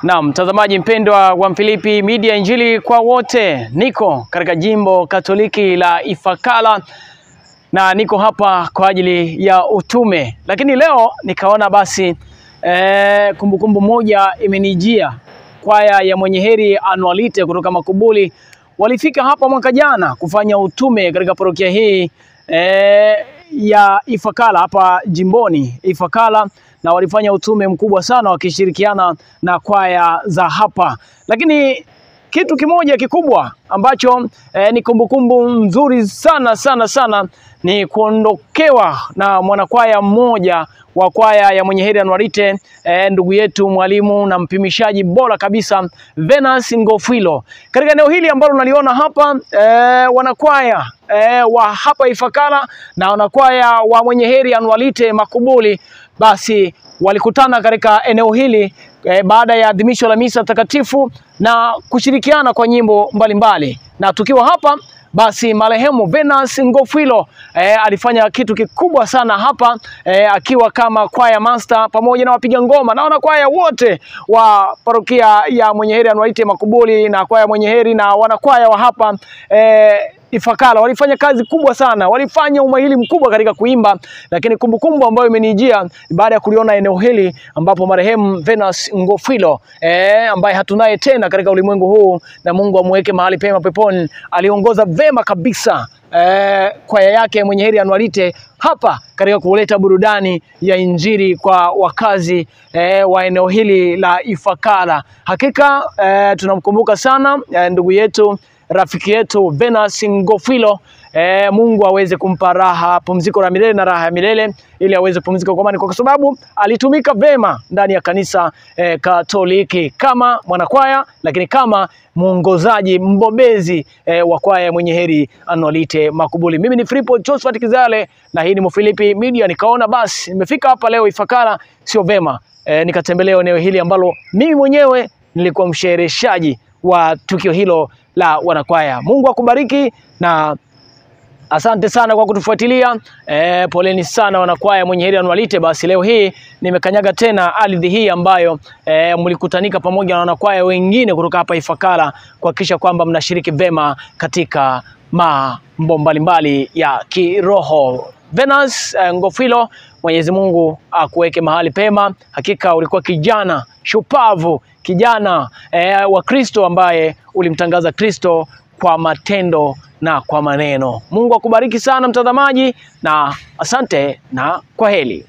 Na mtazamaji mpendwa wa Mfilipi Media, Injili kwa wote. Niko katika jimbo Katoliki la Ifakara na niko hapa kwa ajili ya utume. Lakini leo nikaona basi kumbukumbu moja imenijia. Kwaya ya Mwenye Heri Anualite kutoka Makubuli walifika hapa mwaka jana kufanya utume katika parokia hii ya Ifakara hapa jimboni Ifakara, na walifanya utume mkubwa sana wakishirikiana na kwaya za hapa. Lakini kitu kimoja kikubwa ambacho ni kumbukumbu nzuri sana ni kuondokewa na mwanakwaya mmoja wa kwaya ya Mwenye Heri Anualite, ndugu yetu mwalimu na mpimishaji bora kabisa Venance Ngofwilo. Katika eneo hili ambalo unaliona hapa, wanakwaya wa hapa Ifakara na wanakwaya wa Mwenye Heri Anualite Makubuli basi walikutana katika eneo hili baada ya adhimisho la misa takatifu na kushirikiana kwa nyimbo mbalimbali. Na tukiwa hapa basi marehemu Venance Ngofwilo alifanya kitu kikubwa sana hapa akiwa kama choir master pamoja na wapiga ngoma na wanakwaya wote wa parokia ya Mwenye Heri Anualite Makubuli na kwaya Mwenye Heri na wanakwaya wa hapa Ifakara walifanya kazi kubwa sana, walifanya umahiri mkubwa katika kuimba. Lakini kumbukumbu ambayo imenijia baada ya kuliona eneo hili ambapo marehemu Venance Ngofwilo ambaye hatunaye tena katika ulimwengu huu, na Mungu amweke mahali pema peponi, aliongoza vema kabisa kwaya yake Mwenye Heri Anualite hapa katika kuleta burudani ya Injili kwa wakazi wa eneo hili la Ifakara. Hakika tunamkumbuka sana ndugu yetu, rafiki yetu Venance Ngofwilo. Mungu aweze kumpa raha, pumziko la milele na raha ya milele, ili aweze kupumzika kwa amani, kwa sababu alitumika vema ndani ya kanisa Katoliki kama mwanakwaya, lakini kama mwongozaji mbobezi wa kwaya Mwenye Heri Anualite Makubuli. Mimi ni Filipo Josephat Kizale na hii ni Mfilipi Media. Nikaona basi nimefika hapa leo Ifakara, sio vema nikatembelea eneo hili ambalo mimi mwenyewe nilikuwa mshereheshaji wa tukio hilo la wanakwaya. Mungu akubariki na asante sana kwa kutufuatilia. Poleni sana wanakwaya Mwenye Heri Anualite. Basi leo hii nimekanyaga tena ardhi hii ambayo mlikutanika pamoja na wanakwaya wengine kutoka hapa Ifakara kuhakikisha kwamba mnashiriki vema katika mambo mbalimbali ya kiroho. Venance Ngofwilo, Mwenyezi Mungu akuweke mahali pema. Hakika ulikuwa kijana shupavu, kijana wa Kristo ambaye ulimtangaza Kristo kwa matendo na kwa maneno. Mungu akubariki sana mtazamaji, na asante na kwaheri.